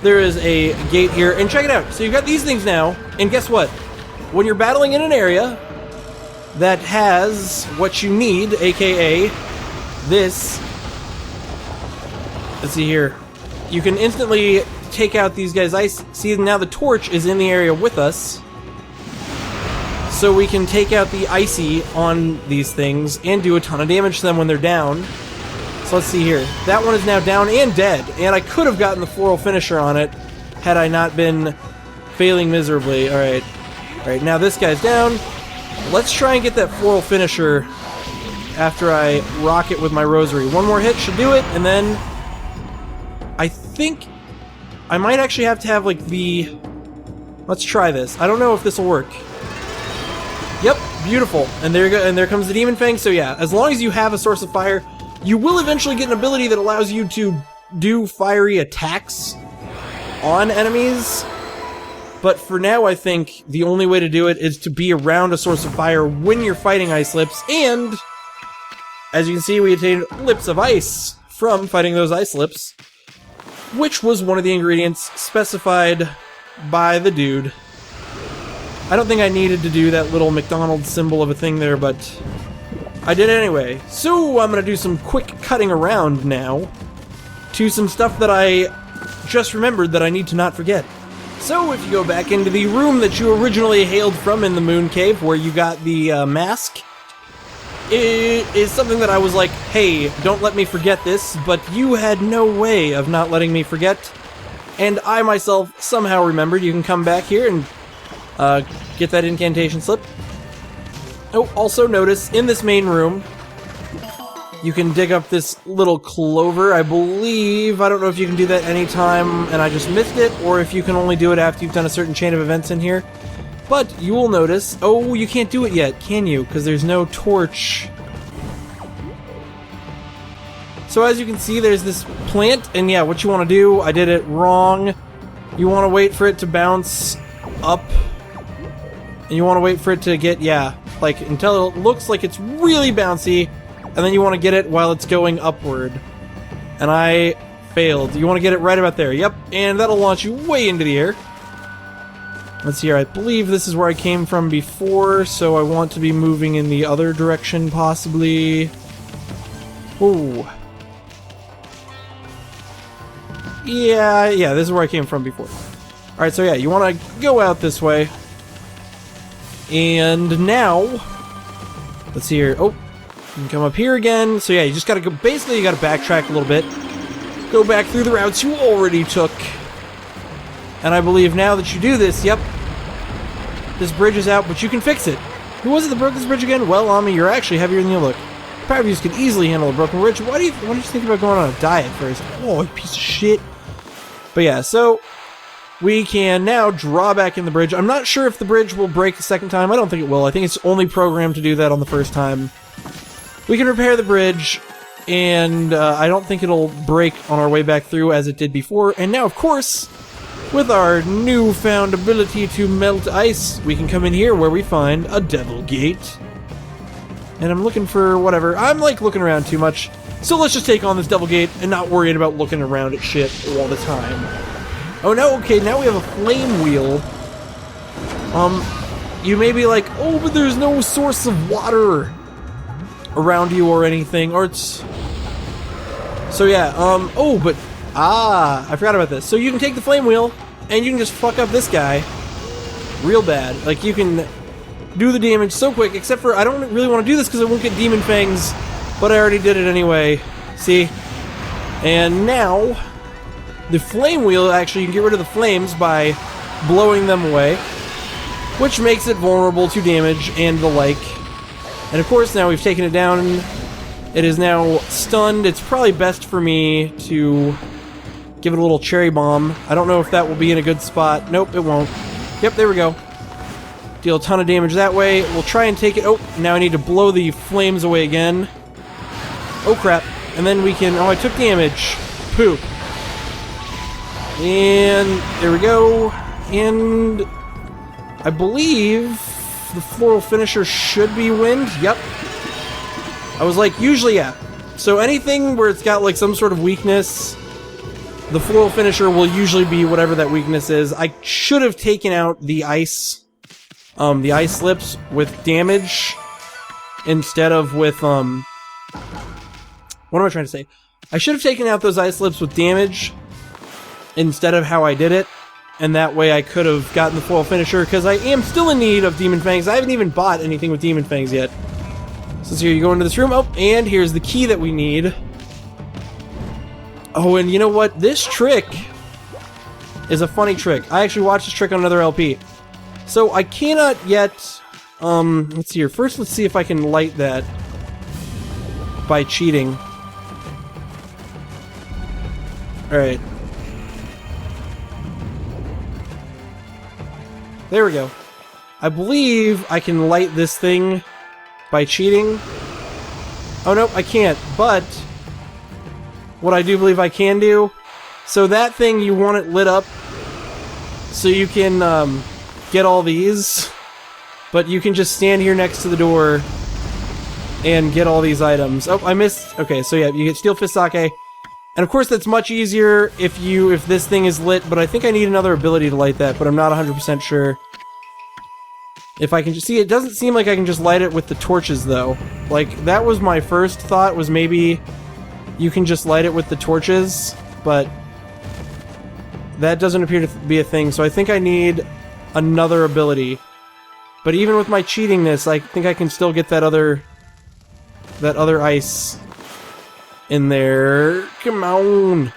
there is a gate here. And check it out. So you've got these things now. And guess what? When you're battling in an area that has what you need, aka this. Let's see here. You can instantly take out these guys' ice. See, now the torch is in the area with us. So we can take out the icy on these things and do a ton of damage to them when they're down. So let's see here. That one is now down and dead. And I could have gotten the floral finisher on it had I not been failing miserably. Alright. Alright, now this guy's down. Let's try and get that floral finisher after I rock it with my rosary. One more hit should do it, and then I think I might actually have to have, like, the... Let's try this. I don't know if this will work. Yep, beautiful. And there you go, and there comes the Demon Fang. So yeah, as long as you have a source of fire, you will eventually get an ability that allows you to do fiery attacks on enemies. But for now, I think the only way to do it is to be around a source of fire when you're fighting ice lips. And as you can see, we attained lips of ice from fighting those ice lips, which was one of the ingredients specified by the dude. I don't think I needed to do that little McDonald's symbol of a thing there, but I did it anyway. So I'm going to do some quick cutting around now to some stuff that I just remembered that I need to not forget. So if you go back into the room that you originally hailed from in the Moon Cave, where you got the mask, it is something that I was like, hey, don't let me forget this, but you had no way of not letting me forget. And I myself somehow remembered. You can come back here and get that incantation slip. Oh, also notice, in this main room, you can dig up this little clover, I believe. I don't know if you can do that anytime and I just missed it, or if you can only do it after you've done a certain chain of events in here. But you will notice... Oh, you can't do it yet, can you? Because there's no torch. So as you can see, there's this plant, and yeah, what you want to do, I did it wrong. You want to wait for it to bounce up. And you want to wait for it to get, yeah, like, until it looks like it's really bouncy, and then you want to get it while it's going upward. And I failed. You want to get it right about there. Yep, and that'll launch you way into the air. Let's see here, I believe this is where I came from before, so I want to be moving in the other direction, possibly. Ooh. Yeah, this is where I came from before. Alright, so yeah, you want to go out this way. And now, let's see here. Oh, you can come up here again. So yeah, you just gotta go, basically you gotta backtrack a little bit. Go back through the routes you already took. And I believe now that you do this, yep, this bridge is out, but you can fix it. Who was it that broke this bridge again? Well, Ami, you're actually heavier than you look. Pavius could easily handle a broken bridge. Why do you think about going on a diet first? Oh, you piece of shit. But yeah, so we can now draw back in the bridge. I'm not sure if the bridge will break the second time. I don't think it will. I think it's only programmed to do that on the first time. We can repair the bridge, and I don't think it'll break on our way back through as it did before. And now, of course, with our newfound ability to melt ice, we can come in here where we find a devil gate. And I'm looking for whatever. I'm, like, looking around too much. So let's just take on this devil gate and not worry about looking around at shit all the time. Oh no, okay, now we have a flame wheel. You may be like, oh, but there's no source of water around you or anything, or it's... So yeah, oh, but... Ah, I forgot about this. So you can take the flame wheel, and you can just fuck up this guy real bad. Like, you can do the damage so quick, except for I don't really want to do this because I won't get Demon Fangs, but I already did it anyway. See? And now, the flame wheel, actually, you can get rid of the flames by blowing them away, which makes it vulnerable to damage and the like. And of course, now we've taken it down, it is now stunned. It's probably best for me to give it a little cherry bomb. I don't know if that will be in a good spot. Nope, it won't. Yep, there we go. Deal a ton of damage that way. We'll try and take it. Oh, now I need to blow the flames away again. Oh, crap. And then we can... Oh, I took damage. Poop. And there we go. And I believe the floral finisher should be wind. Yep. I was like, usually, yeah. So anything where it's got like some sort of weakness the foil finisher will usually be whatever that weakness is. I should have taken out the ice slips with damage instead of with, what am I trying to say? I should have taken out those ice slips with damage instead of how I did it, and that way I could have gotten the foil finisher, because I am still in need of Demon Fangs. I haven't even bought anything with Demon Fangs yet. So here you go into this room. Oh, and here's the key that we need. Oh, and you know what? This trick is a funny trick. I actually watched this trick on another LP. So I cannot yet, let's see here. First, let's see if I can light that by cheating. Alright. There we go. I believe I can light this thing by cheating. Oh, no, I can't. But what I do believe I can do, so that thing, you want it lit up so you can get all these, but you can just stand here next to the door and get all these items. Oh, I missed. Okay, so yeah, you get Steel Fist Sake, and of course that's much easier if this thing is lit, but I think I need another ability to light that, but I'm not 100% sure. If I can just see, it doesn't seem like I can just light it with the torches though. Like, that was my first thought, was maybe you can just light it with the torches, but that doesn't appear to be a thing, so I think I need another ability. But even with my cheatingness, I think I can still get that other ice in there. Come on!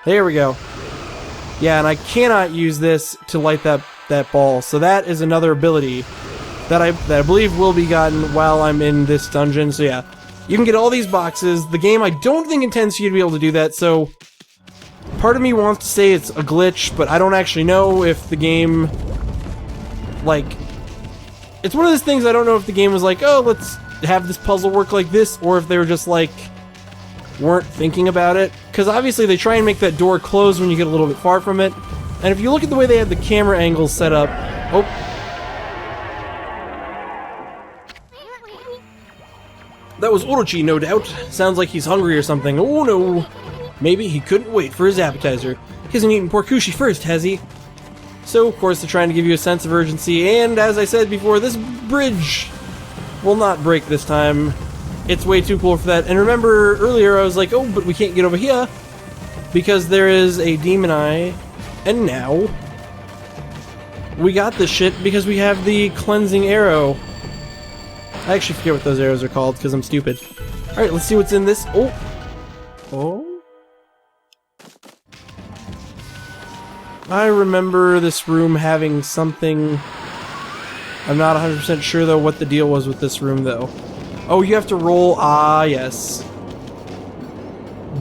There we go. Yeah, and I cannot use this to light that ball, so that is another ability that I believe will be gotten while I'm in this dungeon, so yeah. You can get all these boxes. The game, I don't think, intends for you to be able to do that, so part of me wants to say it's a glitch, but I don't actually know if the game, like, it's one of those things I don't know if the game was like, oh, let's have this puzzle work like this, or if they were just like, weren't thinking about it, because obviously they try and make that door close when you get a little bit far from it, and if you look at the way they had the camera angles set up, oh, that was Orochi, no doubt. Sounds like he's hungry or something. Oh no! Maybe he couldn't wait for his appetizer. He hasn't eaten porkushi first, has he? So, of course, they're trying to give you a sense of urgency, and as I said before, this bridge will not break this time. It's way too cool for that. And remember, earlier I was like, oh, but we can't get over here, because there is a demon eye, and now we got this shit because we have the cleansing arrow. I actually forget what those arrows are called, because I'm stupid. Alright, let's see what's in this. Oh! Oh? I remember this room having something. I'm not 100% sure, though, what the deal was with this room, though. Oh, you have to roll. Ah, yes.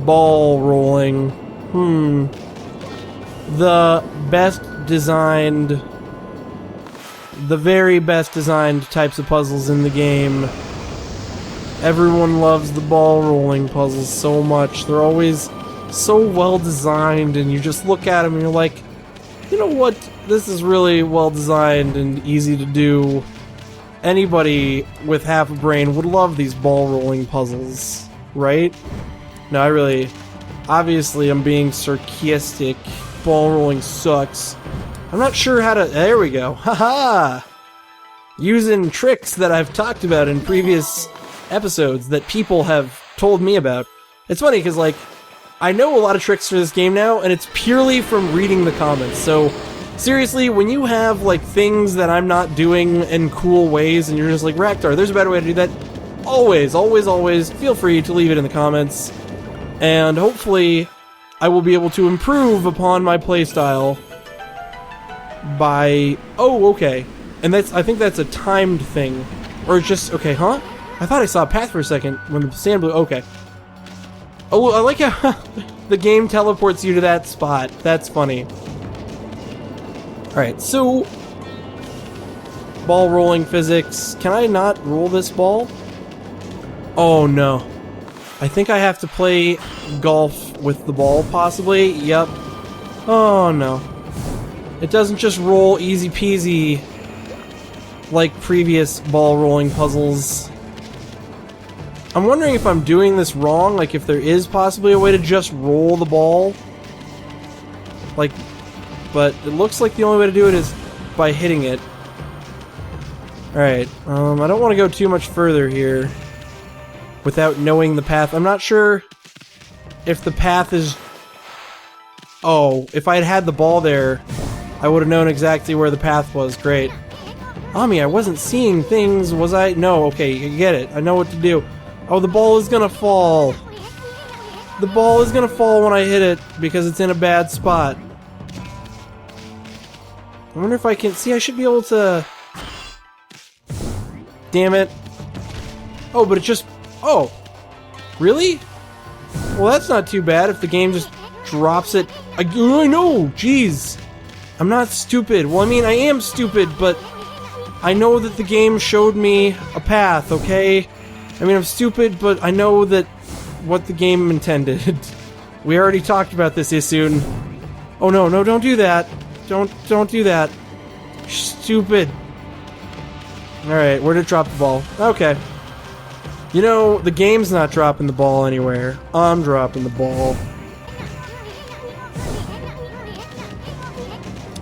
Ball rolling. The best designed... the very best designed types of puzzles in the game. Everyone loves the ball rolling puzzles so much. They're always so well designed, and you just look at them and you're like, you know what? This is really well designed and easy to do. Anybody with half a brain would love these ball rolling puzzles, right? No, I really... obviously, I'm being sarcastic. Ball rolling sucks. I'm not sure how to... there we go. Haha! Using tricks that I've talked about in previous episodes that people have told me about. It's funny, because, like, I know a lot of tricks for this game now, and it's purely from reading the comments. So, seriously, when you have, like, things that I'm not doing in cool ways, and you're just like, Raktar, there's a better way to do that, always, always, always feel free to leave it in the comments. And hopefully, I will be able to improve upon my playstyle by... oh, okay. And that's, I think that's a timed thing. Or it's just, okay, huh? I thought I saw a path for a second when the sand blew, okay. Oh, I like how the game teleports you to that spot. That's funny. Alright, so... ball rolling physics. Can I not roll this ball? Oh, no. I think I have to play golf with the ball, possibly. Yep. Oh, no. It doesn't just roll easy peasy like previous ball rolling puzzles. I'm wondering if I'm doing this wrong, like if there is possibly a way to just roll the ball Like, but it looks like the only way to do it is by hitting it. Alright, I don't want to go too much further here without knowing the path. I'm not sure if the path is... Oh, if I had had the ball there, I would have known exactly where the path was. Great. Ami, I wasn't seeing things, was I? No, okay, you get it. I know what to do. Oh, the ball is gonna fall. The ball is gonna fall when I hit it because it's in a bad spot. I wonder if I can... See, I should be able to... Damn it. Oh, but it just... Oh. Really? Well, that's not too bad if the game just drops it. I know! Jeez. I'm not stupid. Well, I mean, I am stupid, but I know that the game showed me a path, okay? I mean, I'm stupid, but I know that what the game intended. We already talked about this, Isun. Oh, no, no, don't do that. Don't do that. Stupid. Alright, where did it drop the ball? Okay. You know, the game's not dropping the ball anywhere. I'm dropping the ball.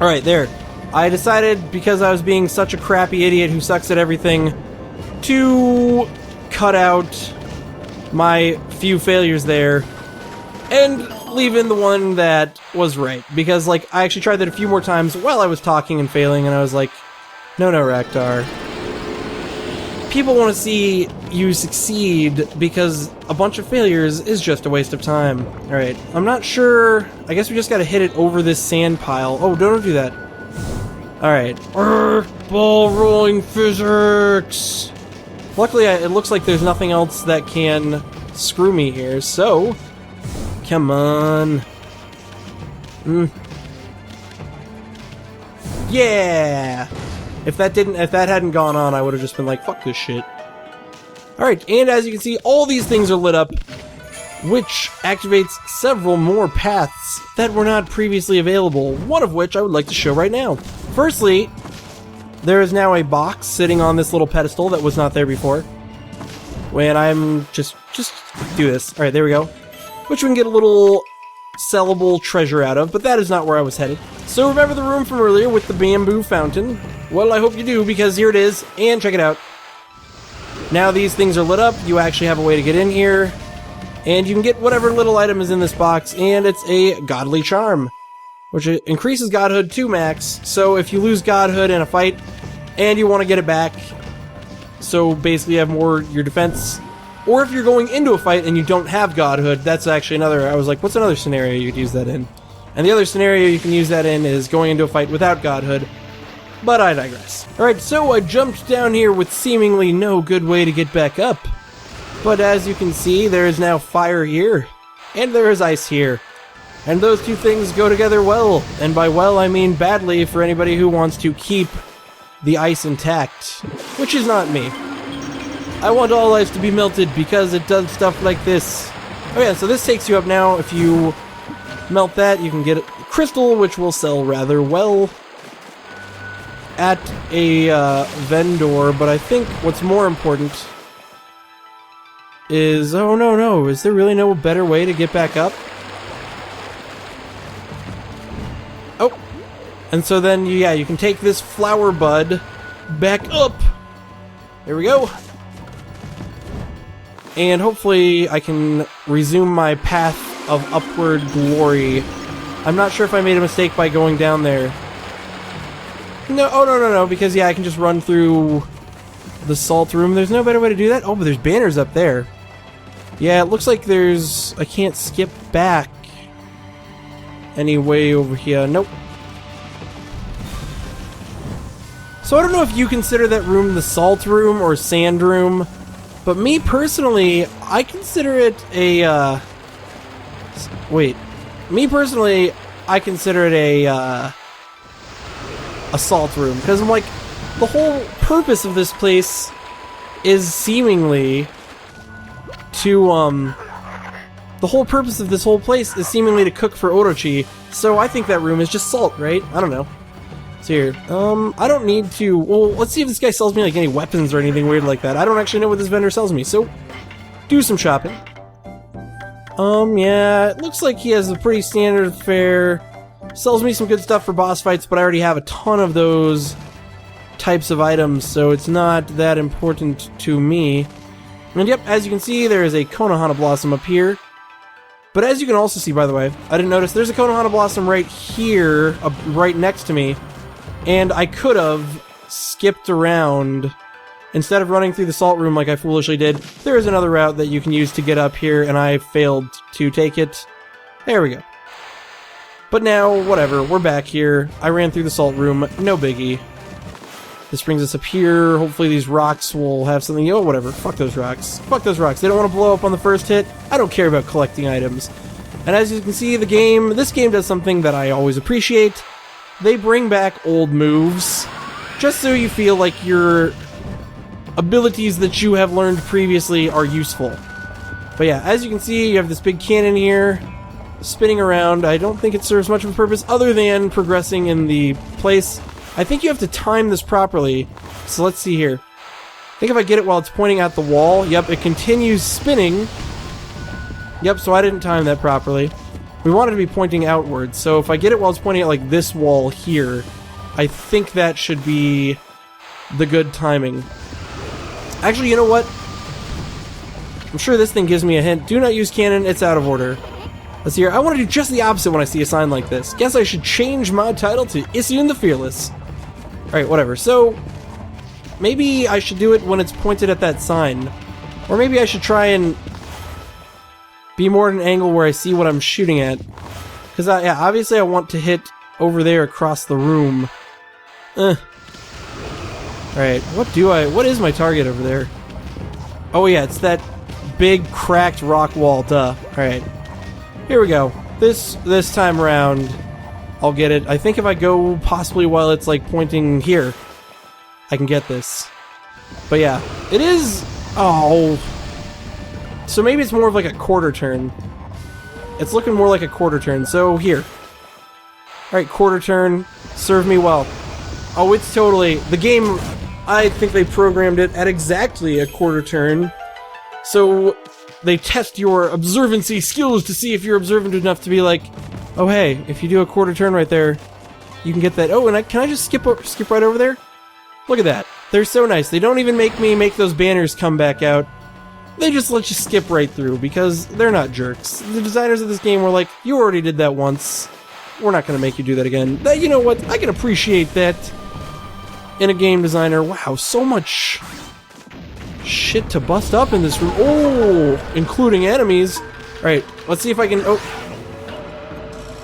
Alright, there. I decided, because I was being such a crappy idiot who sucks at everything, to cut out my few failures there and leave in the one that was right. Because, like, I actually tried that a few more times while I was talking and failing, and I was like, no, Raktar. People want to see you succeed because a bunch of failures is just a waste of time. Alright, I'm not sure... I guess we just gotta hit it over this sand pile. Oh, don't do that. Alright. Ball rolling physics! Luckily, it looks like there's nothing else that can screw me here, so... Come on. Yeah! If that hadn't gone on, I would have just been like, fuck this shit. Alright, and as you can see, all these things are lit up, which activates several more paths that were not previously available, one of which I would like to show right now. Firstly, there is now a box sitting on this little pedestal that was not there before. When I'm just do this. Alright, there we go. Which we can get a little sellable treasure out of, but that is not where I was headed. So remember the room from earlier with the bamboo fountain? Well, I hope you do, because here it is, and check it out. Now these things are lit up, you actually have a way to get in here, and you can get whatever little item is in this box, and it's a godly charm, which increases godhood to max, so if you lose godhood in a fight, and you want to get it back, so basically you have more your defense, or if you're going into a fight and you don't have godhood, that's actually another, I was like, what's another scenario you could use that in? And the other scenario you can use that in is going into a fight without godhood, but I digress. Alright, so I jumped down here with seemingly no good way to get back up. But as you can see, there is now fire here, and there is ice here. And those two things go together well, and by well I mean badly for anybody who wants to keep the ice intact, which is not me. I want all ice to be melted because it does stuff like this. Oh yeah, so this takes you up now. If you melt that, you can get a crystal, which will sell rather well at a vendor, but I think what's more important is... Oh, no, is there really no better way to get back up? Oh, and so then, yeah, you can take this flower bud back up. There we go. And hopefully I can resume my path of upward glory. I'm not sure if I made a mistake by going down there. No, oh no, because yeah, I can just run through the salt room. There's no better way to do that? Oh, but there's banners up there. Yeah, it looks like there's... I can't skip back any way over here. Nope. So I don't know if you consider that room the salt room or sand room, but me personally, I consider it a, wait. Me personally, I consider it a salt room, because I'm like, the whole purpose of this place is seemingly to, the whole purpose of this whole place is seemingly to cook for Orochi, so I think that room is just salt, right? I don't know. So here, I don't need to, well, let's see if this guy sells me, like, any weapons or anything weird like that. I don't actually know what this vendor sells me, so do some shopping. Yeah, it looks like he has a pretty standard fare. Sells me some good stuff for boss fights, but I already have a ton of those types of items, so it's not that important to me. And yep, as you can see, there is a Konohana Blossom up here. But as you can also see, by the way, I didn't notice, there's a Konohana Blossom right here, right next to me. And I could have skipped around. Instead of running through the salt room like I foolishly did, there is another route that you can use to get up here, and I failed to take it. There we go. But now, whatever, we're back here. I ran through the salt room, no biggie. This brings us up here. Hopefully these rocks will have something. Oh, whatever. Fuck those rocks. Fuck those rocks. They don't want to blow up on the first hit. I don't care about collecting items. And as you can see, this game does something that I always appreciate. They bring back old moves, just so you feel like your abilities that you have learned previously are useful. But yeah, as you can see, you have this big cannon here, spinning around. I don't think it serves much of a purpose other than progressing in the place. I think you have to time this properly, so let's see here. I think if I get it while it's pointing at the wall, yep, it continues spinning. Yep, so I didn't time that properly. We want it to be pointing outwards, so if I get it while it's pointing at like this wall here, I think that should be the good timing. Actually, you know what? I'm sure this thing gives me a hint. Do not use cannon, it's out of order. Let's see here. I want to do just the opposite when I see a sign like this. Guess I should change my title to Issun the Fearless. Alright, whatever. So, maybe I should do it when it's pointed at that sign. Or maybe I should try and be more at an angle where I see what I'm shooting at. Because, yeah, obviously I want to hit over there across the room. Alright, what is my target over there? Oh yeah, it's that big cracked rock wall, duh. Alright. Here we go. This time around, I'll get it. I think if I go possibly while it's like pointing here, I can get this. But yeah, it is... Oh. So maybe it's more of like a quarter turn. It's looking more like a quarter turn, so here. Alright, quarter turn. Serve me well. Oh, it's totally... The game, I think they programmed it at exactly a quarter turn. So they test your observancy skills to see if you're observant enough to be like, oh hey, if you do a quarter turn right there, you can get that. Oh, and can I just skip right over there? Look at that. They're so nice. They don't even make me make those banners come back out. They just let you skip right through because they're not jerks. The designers of this game were like, you already did that once. We're not going to make you do that again. You know what? I can appreciate that in a game designer. Wow, so much shit to bust up in this room. Oh, including enemies. Alright, let's see if I can... Oh.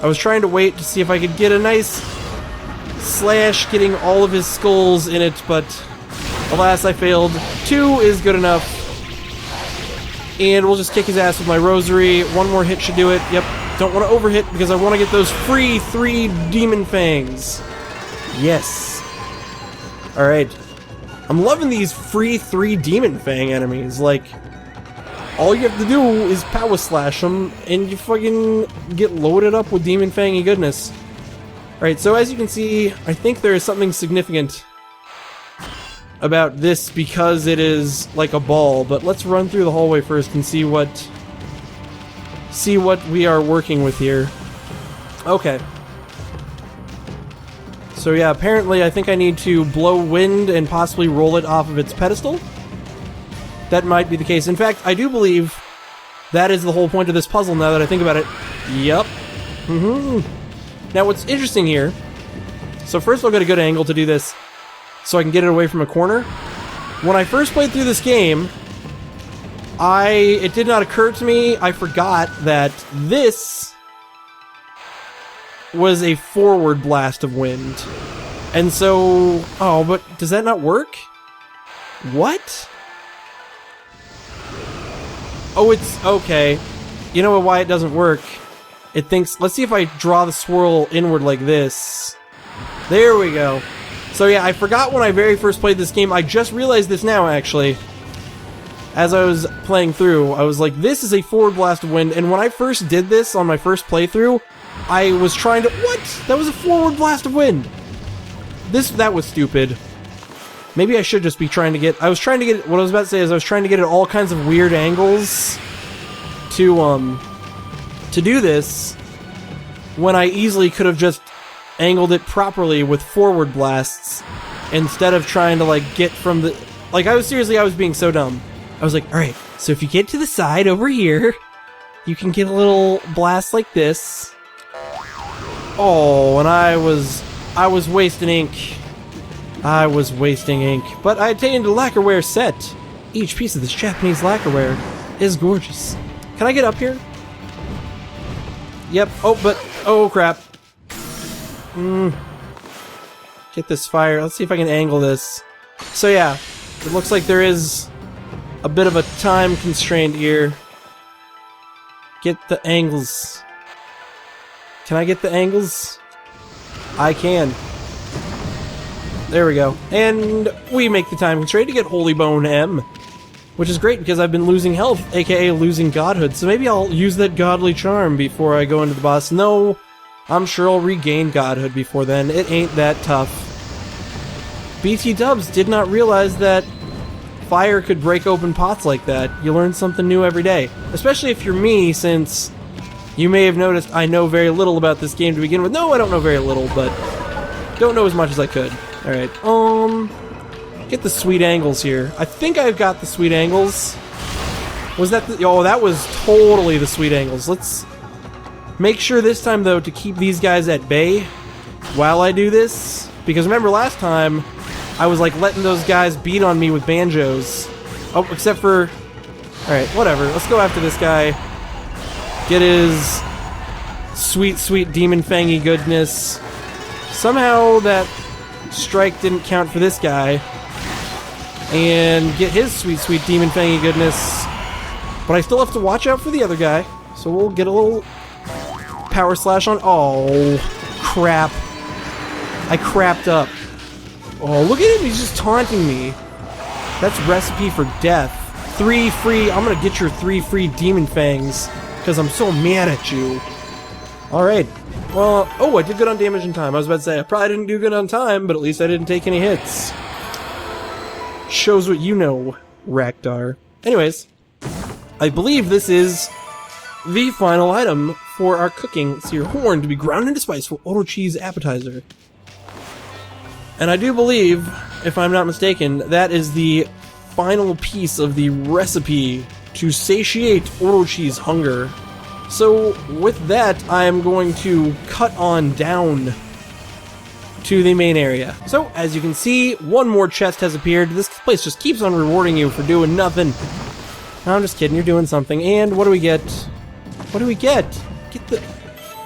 I was trying to wait to see if I could get a nice slash getting all of his skulls in it, but alas, I failed. 2 is good enough. And we'll just kick his ass with my rosary. One more hit should do it. Yep. Don't want to overhit because I want to get those free 3 demon fangs. Yes. Alright. I'm loving these free 3 demon fang enemies. Like, all you have to do is power slash them and you fucking get loaded up with demon fangy goodness. Alright, so as you can see, I think there is something significant about this because it is like a ball, but let's run through the hallway first and see what we are working with here. Okay. So yeah, apparently I think I need to blow wind and possibly roll it off of its pedestal. That might be the case. In fact, I do believe that is the whole point of this puzzle now that I think about it. Yep. Now what's interesting here, so first I'll get a good angle to do this so I can get it away from a corner. When I first played through this game, it did not occur to me, I forgot that this was a forward blast of wind. And so... Oh, but does that not work? What? Oh, it's... Okay. You know why it doesn't work? It thinks... Let's see if I draw the swirl inward like this. There we go. So yeah, I forgot when I very first played this game. I just realized this now, actually. As I was playing through, I was like, this is a forward blast of wind. And when I first did this on my first playthrough, I was trying to... What? That was a forward blast of wind. That was stupid. Maybe I should just be trying to get... I was trying to get... What I was about to say is I was trying to get at all kinds of weird angles to do this. when I easily could have just angled it properly with forward blasts instead of trying to, like, get from the... Like, I was being so dumb. I was like, alright, so if you get to the side over here, you can get a little blast like this. Oh, and I was wasting ink. I was wasting ink. But I attained a lacquerware set. Each piece of this Japanese lacquerware is gorgeous. Can I get up here? Yep. Oh crap. Get this fire. Let's see if I can angle this. So yeah, it looks like there is a bit of a time constraint here. Get the angles. Can I get the angles? I can. There we go. And we make the time constraint to get Holy Bone M. Which is great because I've been losing health, aka losing godhood. So maybe I'll use that godly charm before I go into the boss. No, I'm sure I'll regain godhood before then. It ain't that tough. BT Dubs did not realize that fire could break open pots like that. You learn something new every day. Especially if you're me, since you may have noticed I know very little about this game to begin with. No, I don't know very little, but don't know as much as I could. Alright, get the sweet angles here. I think I've got the sweet angles. Was that the... Oh, that was totally the sweet angles. Let's make sure this time, though, to keep these guys at bay while I do this. Because remember last time, I was, like, letting those guys beat on me with banjos. Oh, except for... Alright, whatever. Let's go after this guy. Get his sweet, sweet demon fangy goodness. Somehow that strike didn't count for this guy. And get his sweet, sweet demon fangy goodness. But I still have to watch out for the other guy. So we'll get a little power slash on... Oh, crap. I crapped up. Oh, look at him. He's just taunting me. That's recipe for death. 3 free... I'm gonna get your 3 free demon fangs. Because I'm so mad at you. Alright. Well, oh, I did good on damage and time. I was about to say, I probably didn't do good on time, but at least I didn't take any hits. Shows what you know, Rakdar. Anyways, I believe this is the final item for our cooking. It's your horn to be ground into spice for Orochi's appetizer. And I do believe, if I'm not mistaken, that is the final piece of the recipe to satiate Orochi's hunger. So, with that, I'm going to cut on down to the main area. So, as you can see, one more chest has appeared. This place just keeps on rewarding you for doing nothing. No, I'm just kidding, you're doing something. And what do we get? What do we get? Get the...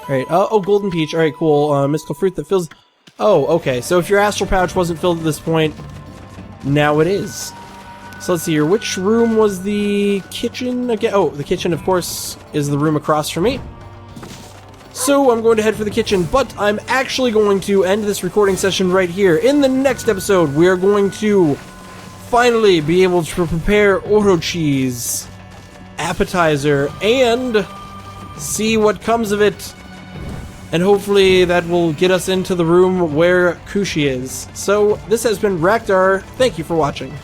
Alright, oh, golden peach. Alright, cool. Mystical fruit that fills... Oh, okay. So if your astral pouch wasn't filled at this point, now it is. So let's see here. Which room was the kitchen again? Oh, the kitchen, of course, is the room across from me. So I'm going to head for the kitchen, but I'm actually going to end this recording session right here. In the next episode, we are going to finally be able to prepare Orochi's appetizer and see what comes of it. And hopefully that will get us into the room where Kushi is. So this has been Rakdar. Thank you for watching.